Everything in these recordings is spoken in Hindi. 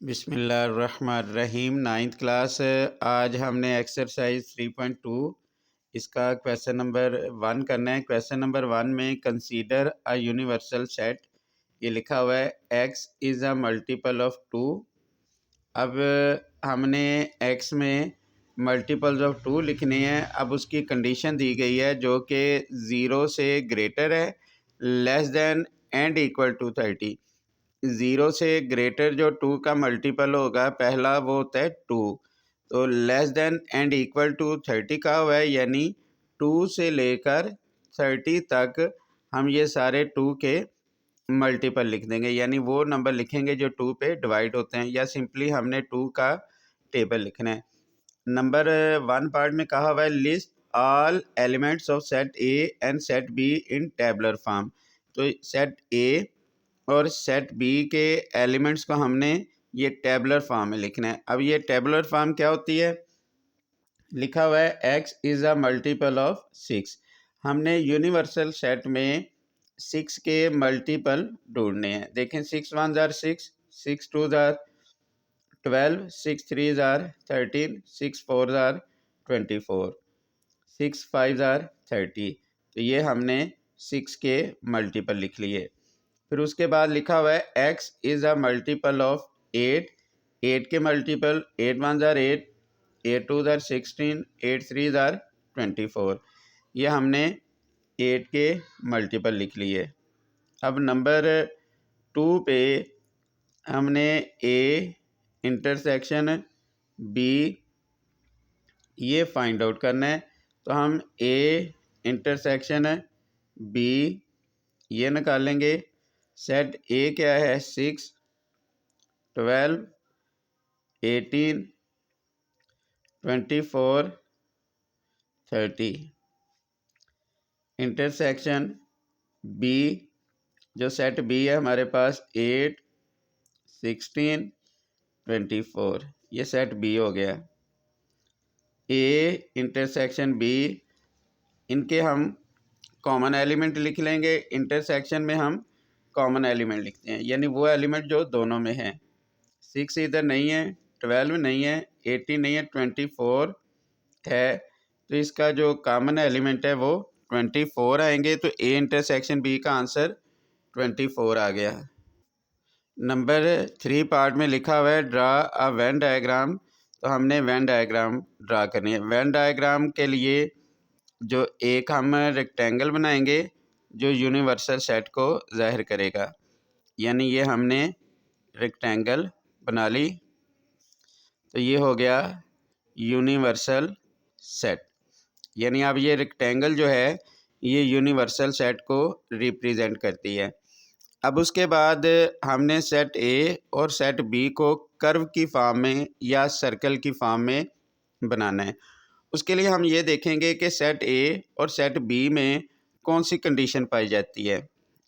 बिस्मिल्लाहिर्रहमानिर्रहीम। Ninth class. आज हमने एक्सरसाइज 3.2 इसका क्वेश्चन नंबर 1 करना है। क्वेश्चन नंबर 1 में कंसीडर अ यूनिवर्सल सेट ये लिखा हुआ है x is a multiple of 2। अब हमने x में मल्टीपल्स ऑफ 2 लिखने हैं। अब उसकी कंडीशन दी गई है जो कि 0 से ग्रेटर है, less than and equal to 30। 0 से ग्रेटर जो 2 का मल्टीपल होगा पहला वो होता है 2। तो less than and equal to 30 का हुआ है, यानी 2 से लेकर 30 तक हम ये सारे 2 के मल्टीपल लिख देंगे, यानी वो नंबर लिखेंगे जो 2 पे डिवाइड होते हैं, या सिंपली हमने 2 का टेबल लिखना है। नंबर 1 पार्ट में कहा हुआ है list all elements of set A and set be in tabular form. तो सेट ए और सेट बी के एलिमेंट्स को हमने ये टेबलर फॉर्म में लिखना है। अब ये टेबलर फॉर्म क्या होती है? लिखा हुआ है x is a multiple of 6। हमने यूनिवर्सल सेट में 6 के मल्टीपल ढूंढने हैं। देखें 6 1 ज़ार 6, 6 2 ज़ार 12, 6 3 ज़ार 13, 6 4 ज़ार 24, 6 5 ज़ार 30। तो ये हमने 6 के मल्टीपल लिख लिए। फिर उसके बाद लिखा हुआ है x is a multiple of 8। 8 के मल्टीपल 8 1 ज़ार 8, 8 2 ज़ार 16, 8 3 ज़ार 24। ये हमने 8 के मल्टीपल लिख लिए। अब नंबर 2 पे हमने a इंटरसेक्शन b ये फाइंड आउट करना है। तो हम a इंटरसेक्शन b ये निकालेंगे। सेट ए क्या है? 6 12 18 24 30। इंटरसेक्शन बी, जो सेट बी है हमारे पास 8 16 24, ये सेट बी हो गया। ए इंटरसेक्शन बी, इनके हम कॉमन एलिमेंट लिख लेंगे। इंटरसेक्शन में हम कॉमन एलिमेंट लिखते हैं, यानी वो एलिमेंट जो दोनों में है। 6 इधर नहीं है, 12 नहीं है, 18 नहीं है, 24 है। तो इसका जो कॉमन एलिमेंट है वो 24 आएंगे। तो ए इंटरसेक्शन बी का आंसर 24 आ गया। नंबर 3 पार्ट में लिखा हुआ है ड्रा अ वेन डायग्राम। तो हमने वेन डायग्राम ड्रा करनी है। वेन डायग्राम के लिए जो एक हम रेक्टेंगल बनाएंगे जो यूनिवर्सल सेट को ज़ाहिर करेगा, यानी ये हमने रेक्टेंगल बना ली। तो ये हो गया यूनिवर्सल सेट, यानी अब ये रेक्टेंगल जो है ये यूनिवर्सल सेट को रिप्रेजेंट करती है। अब उसके बाद हमने सेट ए और सेट बी को कर्व की फॉर्म में या सर्कल की फॉर्म में बनाना है। उसके लिए हम ये देखेंगे कि सेट ए और सेट बी में कौन सी कंडीशन पाई जाती है।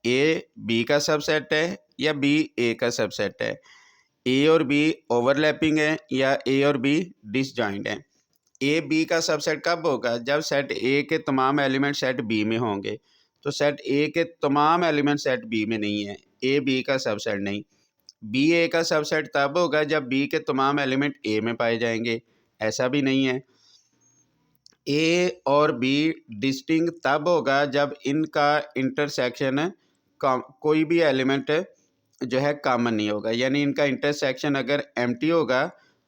ए बी का सबसेट है या बी ए का सबसेट है। ए और बी ओवरलैपिंग है या ए और बी डिसजॉइंट है। ए बी का सबसेट कब होगा? जब सेट ए के तमाम एलिमेंट सेट बी में होंगे। तो सेट ए के तमाम एलिमेंट सेट बी में नहीं है, ए बी का सबसेट नहीं। बी ए का सबसेट तब होगा जब बी के तमाम एलिमेंट ए में पाए जाएंगे, ऐसा भी नहीं है। ए और बी डिस्टिंक्ट तब होगा जब इनका इंटरसेक्शन कोई भी एलिमेंट जो है कॉमन नहीं होगा, यानी इनका इंटरसेक्शन अगर एम्प्टी होगा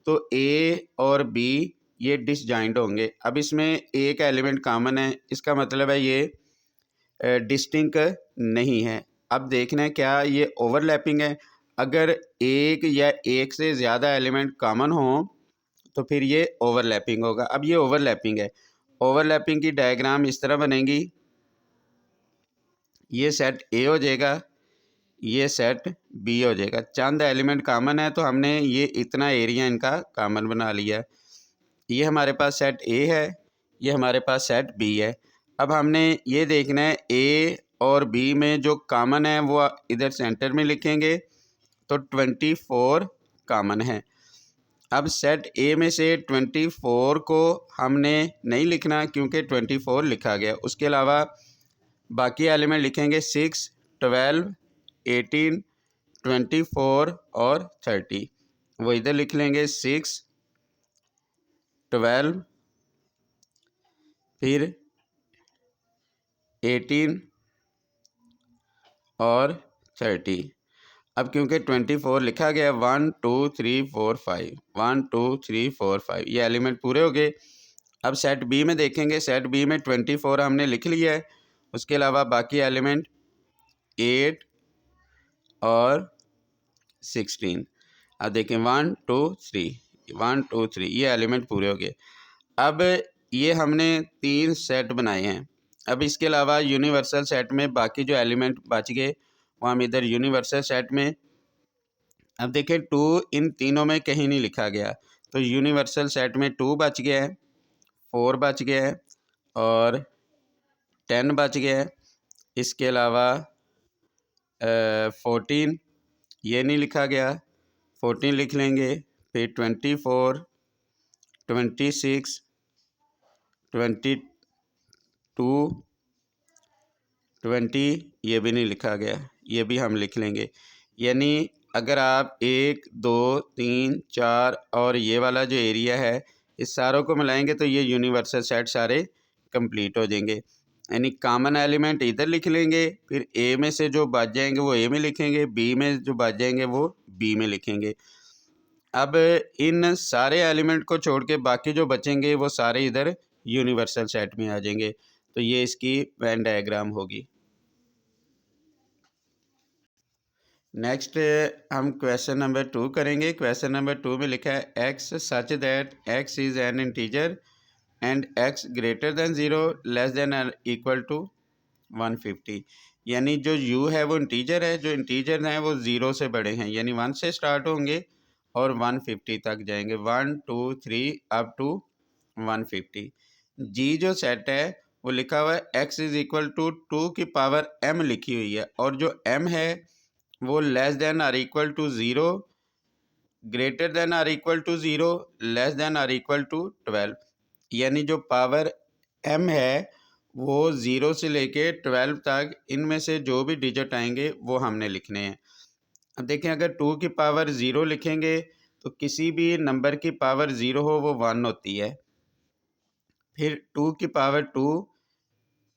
तो ए और बी ये डिसजॉइंट होंगे। अब इसमें ए का एलिमेंट कॉमन है, इसका मतलब है ये डिस्टिंक्ट नहीं है। अब देखना है क्या ये ओवरलैपिंग है। अगर एक या एक से ज़्यादा एलिमेंट कॉमन हो तो फिर ये ओवरलैपिंग होगा। अब ये ओवरलैपिंग है। ओवरलैपिंग की डायग्राम इस तरह बनेगी, ये सेट ए हो जाएगा, ये सेट बी हो जाएगा। चंद एलिमेंट कॉमन है तो हमने ये इतना एरिया इनका कॉमन बना लिया। ये हमारे पास सेट ए है, ये हमारे पास सेट बी है। अब हमने ये देखना है ए और बी में जो कॉमन है वो इधर सेंटर में लिखेंगे। तो 24 कॉमन है। अब सेट ए में से 24 को हमने नहीं लिखना क्योंकि 24 लिखा गया। उसके अलावा बाकी एलिमेंट लिखेंगे 6 12 18 24 और 30। वो इधर लिख लेंगे 6, 12, फिर 18 और 30। अब क्योंकि 24 लिखा गया 1 2 3 4 5, 1 2 3 4 5, ये एलिमेंट पूरे हो गए। अब सेट बी में देखेंगे, सेट बी में 24 हमने लिख लिया है, उसके अलावा बाकी एलिमेंट 8 और 16। अब देखें 1 2 3, 1 2 3, ये एलिमेंट पूरे हो गए। अब ये हमने 3 सेट बनाए हैं। अब इसके अलावा यूनिवर्सल सेट में बाकी जो एलिमेंट बच गए वो हम इधर यूनिवर्सल सेट में, अब देखें 2 इन तीनों में कहीं नहीं लिखा गया, तो यूनिवर्सल सेट में 2 बच गया है, 4 बच गया है और 10 बच गया है। इसके अलावा 14 ये नहीं लिखा गया, 14 लिख लेंगे। फिर 24, 26, 22, 20 ये भी नहीं लिखा गया, ये भी हम लिख लेंगे। यानी अगर आप 1 2 3 4 और ये वाला जो एरिया है इस सारों को मिलाएंगे तो ये यूनिवर्सल सेट सारे कंप्लीट हो जाएंगे। यानी कॉमन एलिमेंट इधर लिख लेंगे, फिर ए में से जो बच जाएंगे वो ए में लिखेंगे, बी में जो बच जाएंगे वो बी में लिखेंगे। अब इन सारे एलिमेंट को छोड़ के बाकी जो बचेंगे वो सारे इधर यूनिवर्सल सेट में आ जाएंगे। तो ये इसकी वेन डायग्राम होगी। नेक्स्ट हम क्वेश्चन नंबर 2 करेंगे। क्वेश्चन नंबर 2 में लिखा है x such that x is an integer and x greater than 0 less than और इक्वल टू 150। यानी जो u है वो इंटीजर है, जो इंटीजर हैं वो 0 से बड़े हैं, यानी 1 से स्टार्ट होंगे और 150 तक जाएंगे, 1 2 3 अप टू 150। जी जो सेट है वो लिखा हुआ है x इज़ इक्वल टू 2 की पावर m लिखी हुई है, और जो m है वो लेस देन और इक्वल टू 0, ग्रेटर देन और इक्वल टू 0, लेस देन और इक्वल टू 12। यानी जो पावर m है वो 0 से लेके 12 तक, इनमें से जो भी डिजिट आएंगे वो हमने लिखने हैं। अब देखें अगर 2 की पावर 0 लिखेंगे तो किसी भी नंबर की पावर 0 हो वो 1 होती है, फिर 2 की पावर 2,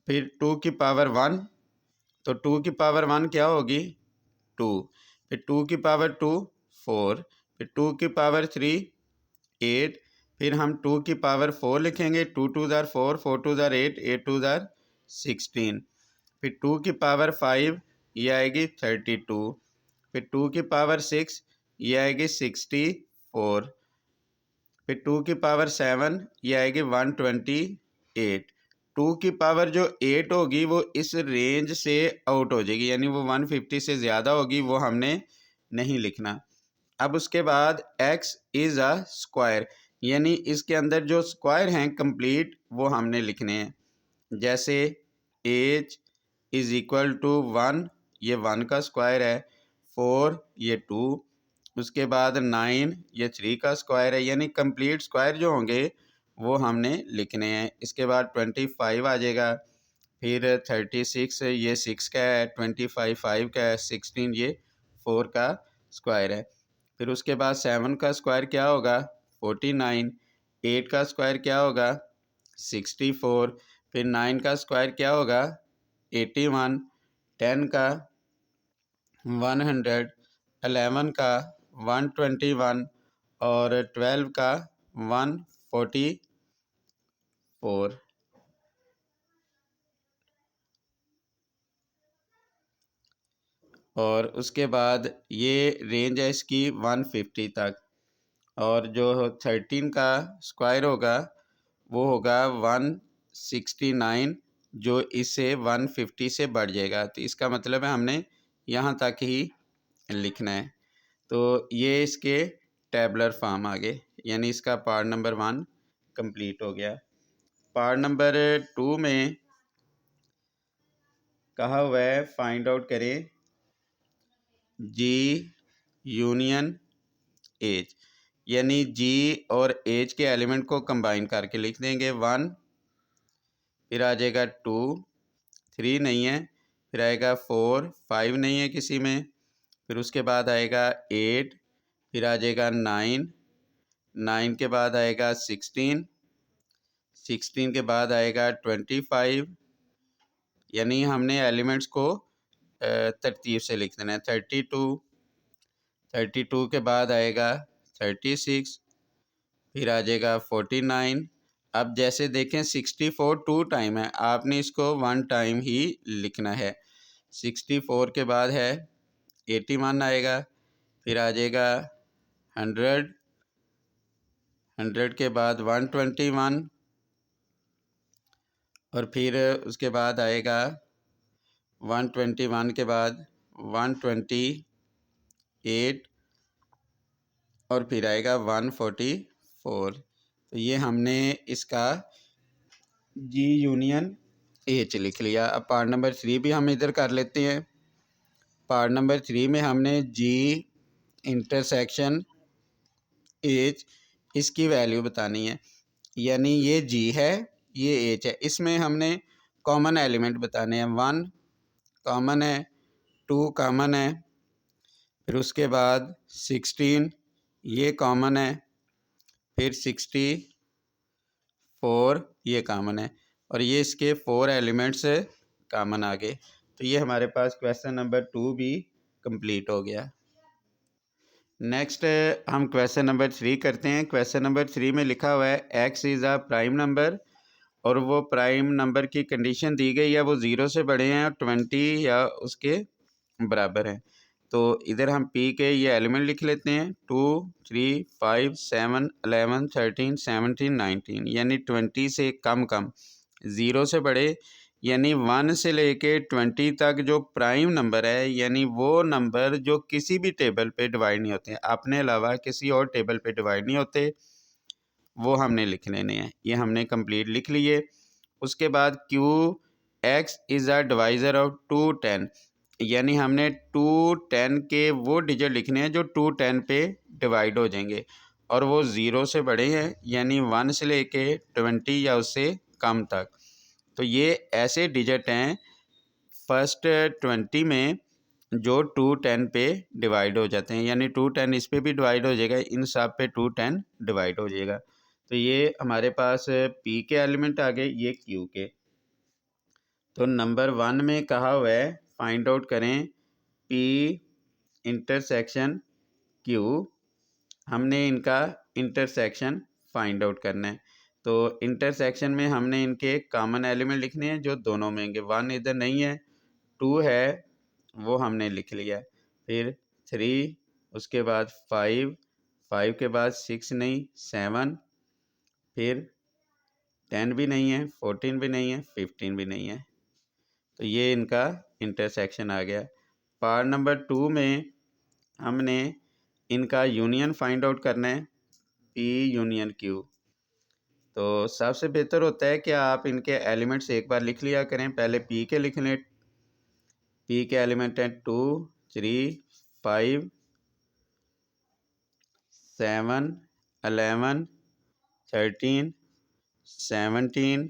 फिर 2 की पावर 1, तो 2 की पावर 1 क्या होगी 2, फिर 2 की पावर 2 4, फिर 2 की पावर 3 8, फिर हम 2 की पावर 4 लिखेंगे, 2 2 ज़ार 4, 4 2 ज़ार 8, 8 2 ज़ार 16, फिर 2 की पावर 5 ये आएगी 32, फिर 2 की पावर 6 ये आएगी 64, फिर 2 की पावर 7 ये आएगी 128। 2 की पावर जो 8 होगी वो इस रेंज से आउट हो जाएगी, यानी वो 150 से ज़्यादा होगी, वो हमने नहीं लिखना। अब उसके बाद x इज़ अ स्क्वायर, यानी इसके अंदर जो स्क्वायर हैं कंप्लीट वो हमने लिखने हैं। जैसे एज इज़ इक्वल टू 1, ये 1 का स्क्वायर है, 4 ये 2, उसके बाद 9 ये 3 का स्क्वायर है, यानी कंप्लीट स्क्वायर जो होंगे वो हमने लिखने हैं। इसके बाद 25 आ जाएगा, फिर 36 ये 6 का है, 25 5 का है, 16 ये 4 का स्क्वायर है। फिर उसके बाद 7 का स्क्वायर क्या होगा 49, 8 का स्क्वायर क्या होगा 64, फिर 9 का स्क्वायर क्या होगा 81, 10 का 100, 11 का 121 और 12 का 144। और उसके बाद ये रेंज है इसकी 150 तक, और जो 13 का स्क्वायर होगा वो होगा 169, जो इससे 150 से बढ़ जाएगा। तो इसका मतलब है हमने यहाँ तक ही लिखना है। तो ये इसके टेबलर फॉर्म आ गए, यानी इसका पार्ट नंबर 1 कंप्लीट हो गया। पार्ट नंबर 2 में कहा हुआ है फाइंड आउट करें जी यूनियन एज, यानी जी और एज के एलिमेंट को कंबाइन करके लिख देंगे 1, फिर आ जाएगा 2, 3 नहीं है, फिर आएगा 4, 5 नहीं है किसी में, फिर उसके बाद आएगा 8, फिर आ जाएगा 9, 9 के बाद आएगा 16, 16 के बाद आएगा 25, यानी हमने एलिमेंट्स को तरतीब से लिख देना है। 32, 32 के बाद आएगा 36, फिर आ जाएगा 49। अब जैसे देखें 64 2 टाइम है, आपने इसको 1 टाइम ही लिखना है। 64 के बाद है 81 आएगा, फिर आ जाएगा 100, 100 के बाद 121, और फिर उसके बाद आएगा 121 के बाद 128, और फिर आएगा 144। तो ये हमने इसका जी यूनियन एच लिख लिया। अब पार्ट नंबर 3 भी हम इधर कर लेते हैं। पार्ट नंबर 3 में हमने जी इंटरसेक्शन एच इसकी वैल्यू बतानी है, यानी ये जी है, ये एच है। इसमें हमने कॉमन एलिमेंट बताने हैं। 1 कॉमन है, 2 कॉमन है, फिर उसके बाद 16 ये कॉमन है, फिर 64 ये कॉमन है, और ये इसके 4 एलिमेंट्स कॉमन आ गए। तो ये हमारे पास क्वेश्चन नंबर 2 भी कंप्लीट हो गया। नेक्स्ट हम क्वेश्चन नंबर 3 करते हैं। क्वेश्चन नंबर 3 में लिखा हुआ है x is a prime number, और वो प्राइम नंबर की कंडीशन दी गई है वो 0 से बड़े हैं और 20 या उसके बराबर हैं। तो इधर हम पी के ये एलिमेंट लिख लेते हैं। 2, 3, 5, 7, 11, 13, 17, 19, यानी 20 से कम 0 से बड़े, यानी 1 से लेके 20 तक जो प्राइम नंबर है, यानी वो नंबर जो किसी भी टेबल पे डिवाइड नहीं होते, अपने अलावा किसी और टेबल पे डिवाइड नहीं होते, वो हमने लिख लेने हैं। ये हमने कंप्लीट लिख लिए। उसके बाद Q x is a divisor of 2 10, यानी हमने 2 10 के वो डिजिट लिखने हैं जो 2 10 पे डिवाइड हो जाएंगे, और वो 0 से बड़े हैं, यानी 1 से लेके 20 या उससे कम तक। तो ये ऐसे डिजिट हैं फर्स्ट 20 में जो 2 10 पे डिवाइड हो जाते हैं, यानी 2 10 इस पे भी डिवाइड हो जाएगा, इन सब पे 2 10 डिवाइड हो जाएगा। तो ये हमारे पास पी के एलिमेंट आ गए, ये क्यू के। तो नंबर 1 में कहा हुआ है फाइंड आउट करें पी इंटरसेक्शन क्यू, हमने इनका इंटरसेक्शन फाइंड आउट करना है। तो इंटरसेक्शन में हमने इनके कॉमन एलिमेंट लिखने हैं जो दोनों में होंगे। 1 इधर नहीं है, 2 है, वो हमने लिख लिया। फिर 3, उसके बाद 5, 5 के बाद 6 नहीं, 7, फिर 10 भी नहीं है, 14 भी नहीं है, 15 भी नहीं है। तो ये इनका इंटरसेक्शन आ गया। पार्ट नंबर 2 में हमने इनका यूनियन फाइंड आउट करना है, पी यूनियन क्यू। तो सबसे बेहतर होता है कि आप इनके एलिमेंट्स एक बार लिख लिया करें। पहले पी के लिख लें। पी के एलिमेंट हैं 2, 3, 5, 7, 11, 13, 17,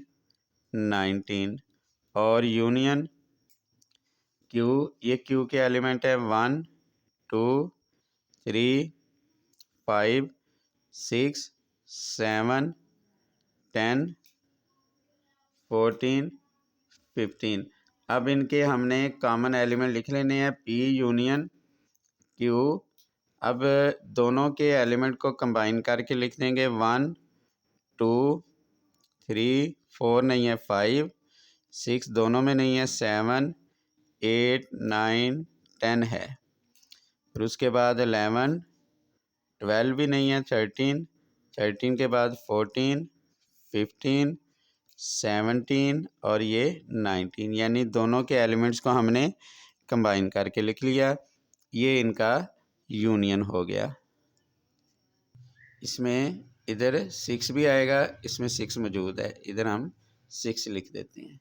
19, और यूनियन क्यू, ये क्यू के एलिमेंट है 1, 2, 3, 5, 6, 7, 10, 14, 15। अब इनके हमने कॉमन एलिमेंट लिख लेने हैं पी यूनियन क्यू। अब दोनों के एलिमेंट को कंबाइन करके लिख देंगे 1, 2, 3, 4 नहीं है, 5, 6 दोनों में नहीं है, 7, 8, 9, 10 है। फिर उसके बाद 11, 12 भी नहीं है, 13, 13 के बाद 14, 15, 17 और ये 19, यानी दोनों के एलिमेंट्स को हमने कंबाइन करके लिख लिया। ये इनका यूनियन हो गया। इसमें इधर 6 भी आएगा, इसमें 6 मौजूद है, इधर हम 6 लिख देते हैं।